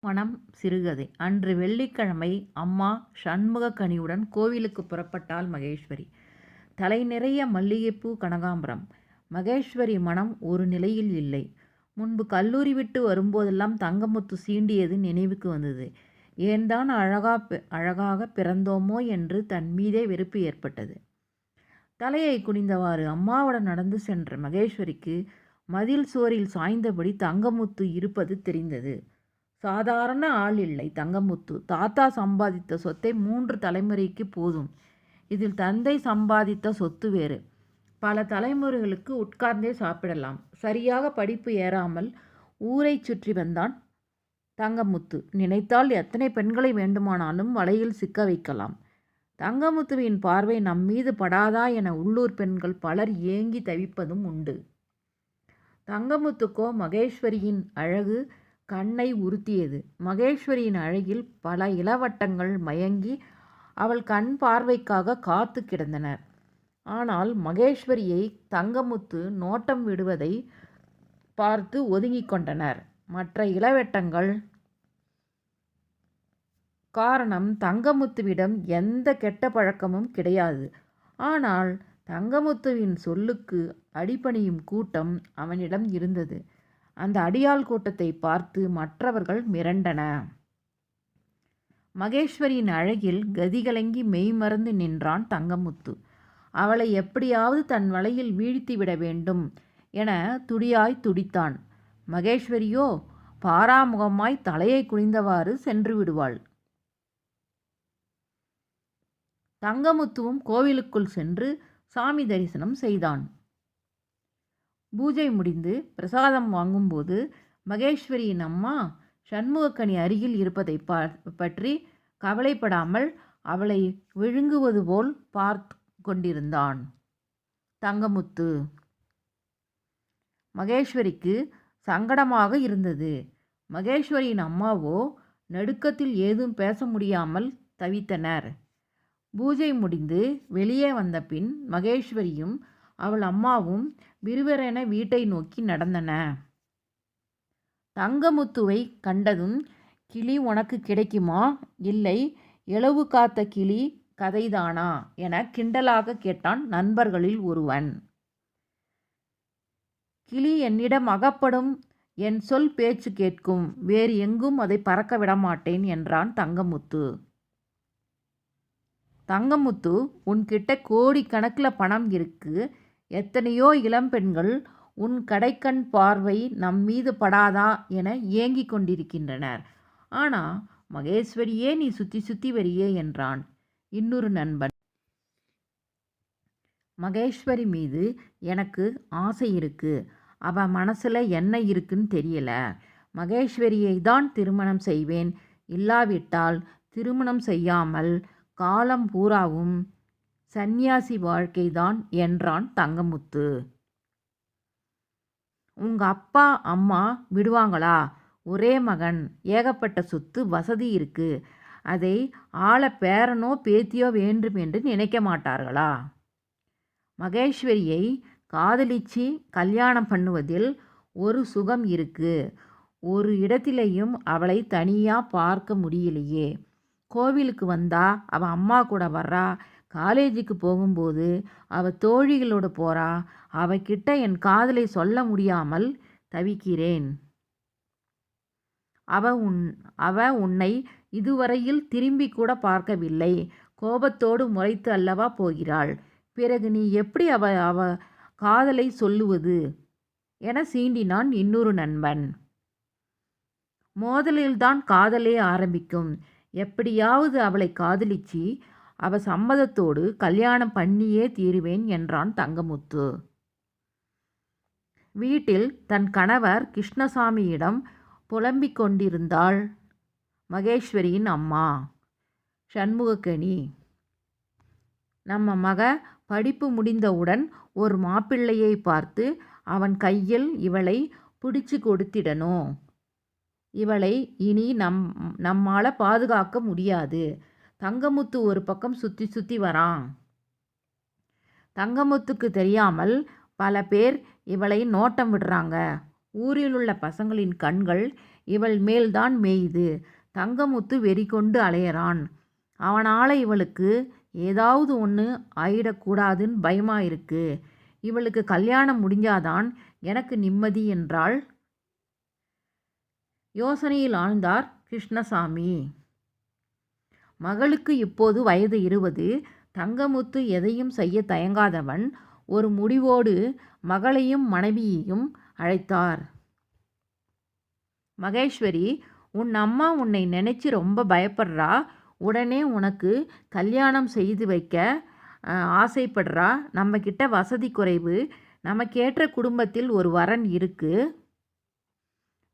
மனம் சிறுகதை. அன்று வெள்ளிக்கிழமை அம்மா சண்முகக்கனியுடன் கோவிலுக்கு புறப்பட்டாள் மகேஸ்வரி. தலை நிறைய மல்லிகைப்பூ, கனகாம்பரம். மகேஸ்வரி மனம் ஒரு நிலையில் இல்லை. முன்பு கல்லூரி விட்டு வரும்போதெல்லாம் தங்கமுத்து சீண்டியது நினைவுக்கு வந்தது. ஏன்தான் அழகாக பிறந்தோமோ என்று தன் மீதே வெறுப்பு ஏற்பட்டது. தலையை குனிந்தவாறு அம்மாவுடன் நடந்து சென்ற மகேஸ்வரிக்கு மதில் சுவரில் சாய்ந்தபடி தங்கமுத்து இருப்பது தெரிந்தது. சாதாரண ஆள் இல்லை தங்கமுத்து. தாத்தா சம்பாதித்த சொத்தை 3 தலைமுறைக்கு போதும். இதில் தந்தை சம்பாதித்த சொத்து வேறு. பல தலைமுறைகளுக்கு உட்கார்ந்தே சாப்பிடலாம். சரியாக படிப்பு ஏறாமல் ஊரை சுற்றி வந்தான் தங்கமுத்து. நினைத்தால் எத்தனை பெண்களை வேண்டுமானாலும் வலையில் சிக்க வைக்கலாம். தங்கமுத்துவின் பார்வை நம்மீது படாதா என உள்ளூர் பெண்கள் பலர் ஏங்கி தவிப்பதும் உண்டு. தங்கமுத்துக்கோ மகேஸ்வரியின் அழகு கண்ணை உறுத்தியது. மகேஸ்வரியின் அழகில் பல இளவட்டங்கள் மயங்கி அவள் கண் பார்வைக்காக காத்து கிடந்தனர். ஆனால் மகேஸ்வரியை தங்கமுத்து நோட்டம் விடுவதை பார்த்து ஒதுங்கிக் கொண்டனர் மற்ற இளவட்டங்கள். காரணம், தங்கமுத்துவிடம் எந்த கெட்ட பழக்கமும் கிடையாது. ஆனால் தங்கமுத்துவின் சொல்லுக்கு அடிபணியும் கூட்டம் அவனிடம் இருந்தது. அந்த அடியாள் கூட்டத்தை பார்த்து மற்றவர்கள் மிரண்டன. மகேஸ்வரியின் அழகில் கதிகலங்கி மெய்மறந்து நின்றான் தங்கமுத்து. அவளை எப்படியாவது தன் வலையில் வீழ்த்திவிட வேண்டும் என துடியாய் துடித்தான். மகேஸ்வரியோ பாராமுகமாய் தலையை குனிந்தவாறு சென்று விடுவாள். தங்கமுத்துவும் கோவிலுக்குள் சென்று சாமி தரிசனம் செய்தான். பூஜை முடிந்து பிரசாதம் வாங்கும்போது மகேஸ்வரியின் அம்மா சண்முகக்கனி அருகில் இருப்பதை பற்றி கவலைப்படாமல் அவளை விழுங்குவது போல் பார்த்து கொண்டிருந்தான் தங்கமுத்து. மகேஸ்வரிக்கு சங்கடமாக இருந்தது. மகேஸ்வரியின் அம்மாவோ நடுக்கத்தில் ஏதும் பேச முடியாமல் தவித்தனர். பூஜை முடிந்து வெளியே வந்த பின் மகேஸ்வரியும் அவள் அம்மாவும் விறுவிறென வீட்டை நோக்கி நடந்தன. தங்கமுத்துவை கண்டதும், கிளி உனக்கு கிடைக்குமா, இல்லை எளவு காத்த கிளி கதைதானா என கிண்டலாக கேட்டான் நண்பர்களில் ஒருவன். கிளி என்னிடம் அகப்படும், என் சொல் பேச்சு கேட்கும், வேறு எங்கும் அதை பறக்க விடமாட்டேன் என்றான் தங்கமுத்து. தங்கமுத்து, உன்கிட்ட கோடிக்கணக்கில் பணம் இருக்கு. எத்தனையோ இளம்பெண்கள் உன் கடைக்கண் பார்வை நம்மீது படாதா என ஏங்கிக் கொண்டிருக்கின்றனர். ஆனா மகேஸ்வரியே நீ சுத்தி சுத்தி வரியே என்றான் இன்னொரு நண்பன். மகேஸ்வரி மீது எனக்கு ஆசை இருக்கு. அவ மனசுல என்ன இருக்குன்னு தெரியல. மகேஸ்வரியை தான் திருமணம் செய்வேன். இல்லாவிட்டால் திருமணம் செய்யாமல் காலம் பூராவும் சந்நியாசி வாழ்க்கைதான் என்றான் தங்கமுத்து. உங்க அப்பா அம்மா விடுவாங்களா? ஒரே மகன், ஏகப்பட்ட சொத்து, வசதி இருக்கு. அதை ஆள பேரனோ பேத்தியோ வேண்டும் என்று நினைக்க மாட்டார்களா? மகேஸ்வரியை காதலிச்சு கல்யாணம் பண்ணுவதில் ஒரு சுகம் இருக்கு. ஒரு இடத்திலையும் அவளை தனியா பார்க்க முடியலையே. கோவிலுக்கு வந்தா அவ அம்மா கூட வர்றா. காலேஜுக்கு போகும்போது அவ தோழிகளோட போறா. அவகிட்ட என் காதலை சொல்ல முடியாமல் தவிக்கிறேன். அவ உன்னை இதுவரையில் திரும்பி கூட பார்க்கவில்லை. கோபத்தோடு முறைத்து அல்லவா போகிறாள். பிறகு நீ எப்படி அவ காதலை சொல்லுவது என சீண்டினான் இன்னொரு நண்பன். மோதலில்தான் காதலே ஆரம்பிக்கும். எப்படியாவது அவளை காதலிச்சு அவ சம்மதத்தோடு கல்யாணம் பண்ணியே தீருவேன் என்றான் தங்கமுத்து. வீட்டில் தன் கணவர் கிருஷ்ணசாமியிடம் புலம்பிக் கொண்டிருந்தாள் மகேஸ்வரியின் அம்மா சண்முகக்கனி. நம்ம மக படிப்பு முடிந்தவுடன் ஒரு மாப்பிள்ளையை பார்த்து அவன் கையில் இவளை பிடிச்சு கொடுத்திடணும். இவளை இனி நம்மால பாதுகாக்க முடியாது. தங்கமுத்து ஒரு பக்கம் சுற்றி சுற்றி வரான். தங்கமுத்துக்கு தெரியாமல் பல பேர் இவளை நோட்டம் விடுறாங்க. ஊரில் உள்ள பசங்களின் கண்கள் இவள் மேல்தான் மேயுது. தங்கமுத்து வெறி கொண்டு அலையறான். அவனால இவளுக்கு ஏதாவது ஒன்று ஆயிடக்கூடாதுன்னு பயமா இருக்கு. இவளுக்கு கல்யாணம் முடிஞ்சாதான் எனக்கு நிம்மதி என்றாள். யோசனையில் ஆழ்ந்தார் கிருஷ்ணசாமி. மகளுக்கு இப்போது வயது 20. தங்கமுத்து எதையும் செய்ய தயங்காதவன் ஒரு முடிவோடு மகளையும் மனைவியையும் அழைத்தார். மகேஸ்வரி, உன் அம்மா உன்னை நினைச்சு ரொம்ப பயப்படுறா. உடனே உனக்கு கல்யாணம் செய்து வைக்க ஆசைப்படுறா. நம்மக்கிட்ட வசதி குறைவு. நமக்கேற்ற குடும்பத்தில் ஒரு வரன் இருக்கு.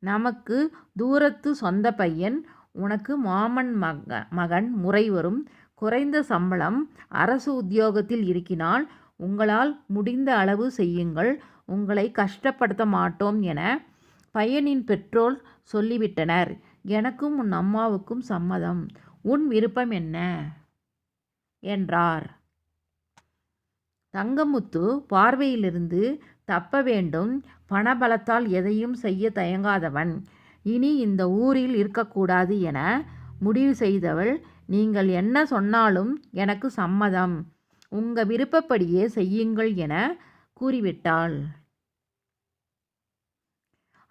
நமக்கு தூரத்து சொந்த பையன். உனக்கு மாமன் மகன் முறை வரும். குறைந்த சம்பளம். அரசு உத்தியோகத்தில் இருக்கினால் உங்களால் முடிந்த அளவு செய்யுங்கள். உங்களை கஷ்டப்படுத்த மாட்டோம் என பையனின் பெற்றோர் சொல்லிவிட்டனர். எனக்கும் உன் அம்மாவுக்கும் சம்மதம். உன் விருப்பம் என்ன என்றார். தங்கமுத்து பார்வையிலிருந்து தப்ப வேண்டும். பணபலத்தால் எதையும் செய்ய தயங்காதவன். இனி இந்த ஊரில் இருக்கக்கூடாது என முடிவு செய்தவள். நீங்கள் என்ன சொன்னாலும் எனக்கு சம்மதம். உங்க விருப்பப்படியே செய்யுங்கள் என கூறிவிட்டாள்.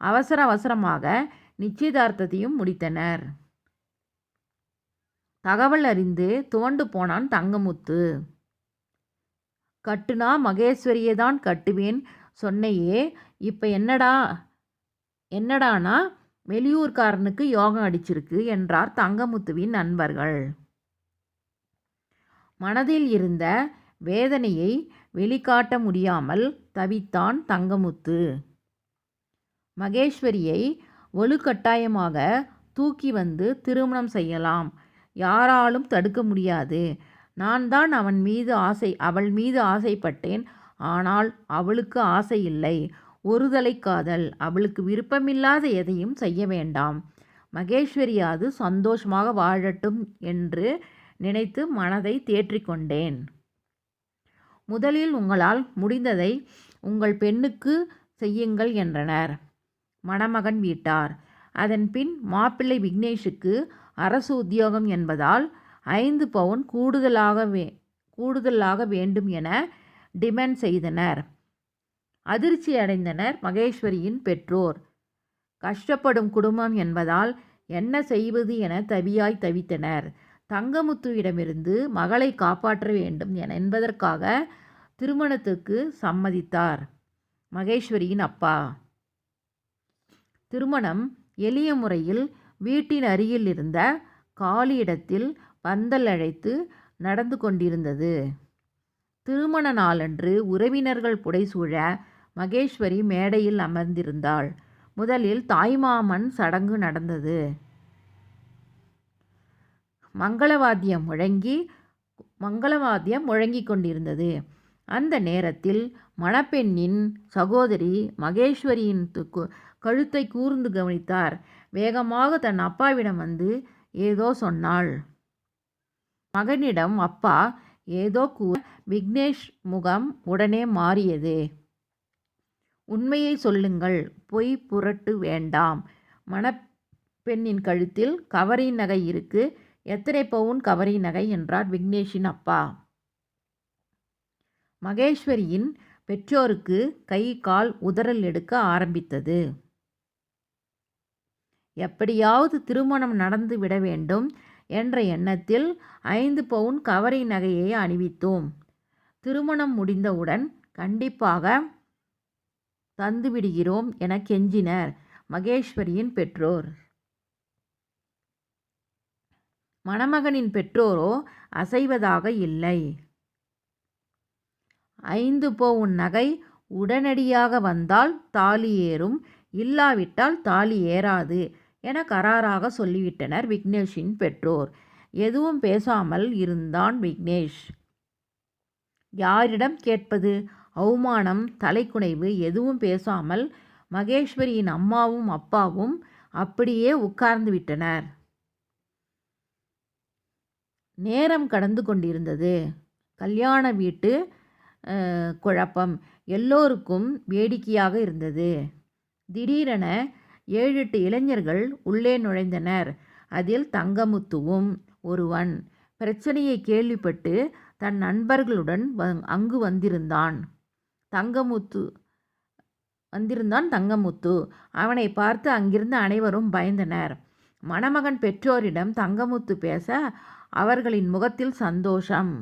அவசர அவசரமாக நிச்சயதார்த்தத்தையும் முடித்தனர். தகவல் அறிந்து துவண்டு போனான் தங்கமுத்து. கட்டுனா மகேஸ்வரியை தான் கட்டுவேன் சொன்னையே, இப்போ என்னடானா வெளியூர்காரனுக்கு யோகம் அடிச்சிருக்கு என்றார் தங்கமுத்துவின் நண்பர்கள். மனதில் இருந்த வேதனையை வெளிக்காட்ட முடியாமல் தவித்தான் தங்கமுத்து. மகேஸ்வரியை வலுக்கட்டாயமாக தூக்கி வந்து திருமணம் செய்யலாம். யாராலும் தடுக்க முடியாது. நான் தான் அவள் மீது ஆசைப்பட்டேன். ஆனால் அவளுக்கு ஆசை இல்லை. ஒருதலை காதல். அவளுக்கு விருப்பமில்லாத எதையும் செய்ய வேண்டாம். மகேஸ்வரியாது சந்தோஷமாக வாழட்டும் என்று நினைத்து மனதை தேற்றிக்கொண்டேன். முதலில் உங்களால் முடிந்ததை உங்கள் பெண்ணுக்கு செய்யுங்கள் என்றனர் மணமகன் வீட்டார். அதன் பின் மாப்பிள்ளை விக்னேஷுக்கு அரசு உத்தியோகம் என்பதால் 5 பவுன் கூடுதலாக வேண்டும் என டிமாண்ட் செய்தனர். அதிர்ச்சி அடைந்தனர் மகேஸ்வரியின் பெற்றோர். கஷ்டப்படும் குடும்பம் என்பதால் என்ன செய்வது என தவித்தனர். தங்கமுத்துவிடமிருந்து மகளை காப்பாற்ற வேண்டும் என்பதற்காக திருமணத்துக்கு சம்மதித்தார் மகேஸ்வரியின் அப்பா. திருமணம் எளிய முறையில் வீட்டின் அருகில் இருந்த காலி இடத்தில் பந்தல் அழைத்து நடந்து கொண்டிருந்தது. திருமண நாளன்று உறவினர்கள் புடைசூழ மகேஸ்வரி மேடையில் அமர்ந்திருந்தாள். முதலில் தாய்மாமன் சடங்கு நடந்தது. மங்களவாத்தியம் முழங்கி கொண்டிருந்தது. அந்த நேரத்தில் மணப்பெண்ணின் சகோதரி மகேஸ்வரியின் கழுத்தை கூர்ந்து கவனித்தார். வேகமாக தன் அப்பாவிடம் வந்து ஏதோ சொன்னாள். மகனிடம் அப்பா ஏதோ விக்னேஷ் முகம் உடனே மாறியது. உண்மையை சொல்லுங்கள், பொய் புரட்டு வேண்டாம். மணப்பெண்ணின் கழுத்தில் கவரி நகை இருக்கு. எத்தனை பவுன் கவரி நகை என்றார் விக்னேஷின் அப்பா. மகேஸ்வரியின் பெற்றோருக்கு கை கால் உதறல் எடுக்க ஆரம்பித்தது. எப்படியாவது திருமணம் நடந்து விட வேண்டும் என்ற எண்ணத்தில் 5 பவுன் கவரி நகையை அணிவித்தோம். திருமணம் முடிந்தவுடன் கண்டிப்பாக தந்துவிடுகிறோம் என கெஞ்சினர் மகேஸ்வரியின் பெற்றோர். மணமகனின் பெற்றோரோ அசைவதாக இல்லை. 5 பவுன் நகை உடனடியாக வந்தால் தாலி ஏறும், இல்லாவிட்டால் தாலி ஏறாது என கராராக சொல்லிவிட்டனர் விக்னேஷின் பெற்றோர். எதுவும் பேசாமல் இருந்தான் விக்னேஷ். யாரிடம் கேட்பது? அவமானம், தலைக்குனைவு. எதுவும் பேசாமல் மகேஸ்வரியின் அம்மாவும் அப்பாவும் அப்படியே உட்கார்ந்து விட்டனர். நேரம் கடந்து கொண்டிருந்தது. கல்யாண வீட்டு குழப்பம் எல்லோருக்கும் வேடிக்கையாக இருந்தது. திடீரென 7-8 இளைஞர்கள் உள்ளே நுழைந்தனர். அதில் தங்கமுத்துவும் ஒருவன். பிரச்சனையை கேள்விப்பட்டு தன் நண்பர்களுடன் அங்கு வந்திருந்தான் தங்கமுத்து. அவனை பார்த்து அங்கிருந்த அனைவரும் பயந்தனர். மணமகன் பெற்றோரிடம் தங்கமுத்து பேச அவர்களின் முகத்தில் சந்தோஷம்.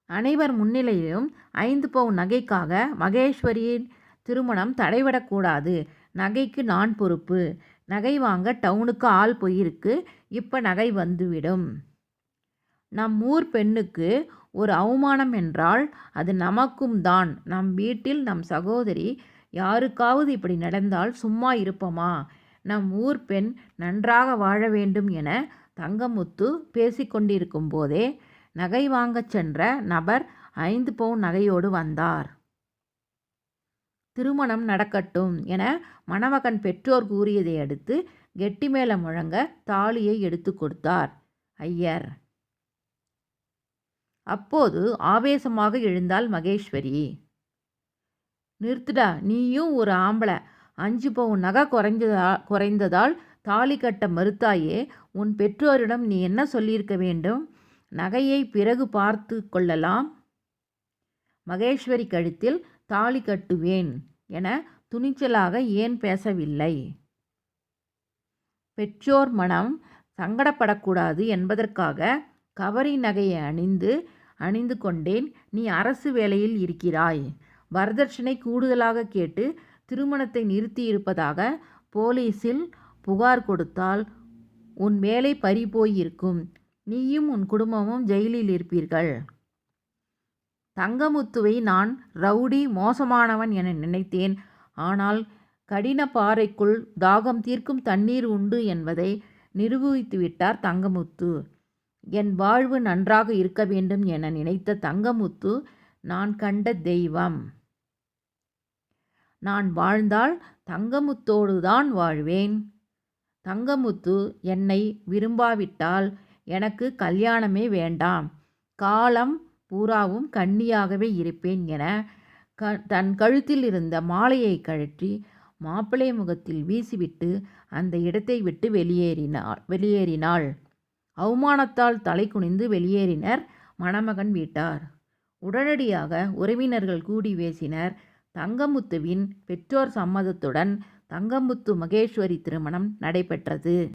அனைவர் முன்னிலையிலும் 5 பவுன் நகைக்காக மகேஸ்வரியின் திருமணம் தடைபடக்கூடாது. நகைக்கு நான் பொறுப்பு. நகை வாங்க டவுனுக்கு ஆள் போயிருக்கு. இப்ப நகை வந்துவிடும். நம் ஊர் பெண்ணுக்கு ஒரு அவமானம் என்றால் அது நமக்கும் தான். நம் வீட்டில் நம் சகோதரி யாருக்காவது இப்படி நடந்தால் சும்மா இருப்போமா? நம் ஊர் பெண் நன்றாக வாழ வேண்டும் என தங்கமுத்து பேசிக்கொண்டிருக்கும் போதே நகை வாங்கச் சென்ற நபர் 5 பவுன் நகையோடு வந்தார். திருமணம் நடக்கட்டும் என மணமகன் பெற்றோர் கூறியதை அடுத்து கெட்டிமேளம் முழங்க தாலியை எடுத்து கொடுத்தார் ஐயர். அப்போது ஆவேசமாக எழுந்தாள் மகேஸ்வரி. நிறுத்துடா, நீயும் ஒரு ஆம்பளை. 5 பவுன் நகை குறைந்ததால் தாலி கட்ட மறுத்தாயே. உன் பெற்றோரிடம் நீ என்ன சொல்லியிருக்க வேண்டும்? நகையை பிறகு பார்த்து கொள்ளலாம். மகேஸ்வரி கழுத்தில் தாலி கட்டுவேன் என துணிச்சலாக ஏன் பேசவில்லை? பெற்றோர் மனம் சங்கடப்படக்கூடாது என்பதற்காக கவரி நகையை அணிந்து கொண்டேன். நீ அரசு வேலையில் இருக்கிறாய். வரதட்சணை கூடுதலாக கேட்டு திருமணத்தை நிறுத்தியிருப்பதாக போலீஸில் புகார் கொடுத்தால் உன் வேலை பறிபோயிருக்கும். நீயும் உன் குடும்பமும் ஜெயிலில் இருப்பீர்கள். தங்கமுத்துவை நான் ரவுடி, மோசமானவன் என நினைத்தேன். ஆனால் கடின பாறைக்குள் தாகம் தீர்க்கும் தண்ணீர் உண்டு என்பதை நிரூபித்துவிட்டார் தங்கமுத்து. என் வாழ்வு நன்றாக இருக்க வேண்டும் என நினைத்த தங்கமுத்து நான் கண்ட தெய்வம். நான் வாழ்ந்தால் தங்கமுத்தோடு தான் வாழ்வேன். தங்கமுத்து என்னை விரும்பாவிட்டால் எனக்கு கல்யாணமே வேண்டாம். காலம் பூராவும் கன்னியாகவே இருப்பேன் என தன் கழுத்தில் இருந்த மாலையை கழற்றி மாப்பிள்ளை முகத்தில் வீசிவிட்டு அந்த இடத்தை விட்டு வெளியேறினாள். அவமானத்தால் தலை குனிந்து வெளியேறினர் மணமகன் வீட்டார். உடனடியாக உறவினர்கள் கூடி பேசினர். தங்கமுத்துவின் பெற்றோர் சம்மதத்துடன் தங்கமுத்து மகேஸ்வரி திருமணம் நடைபெற்றது.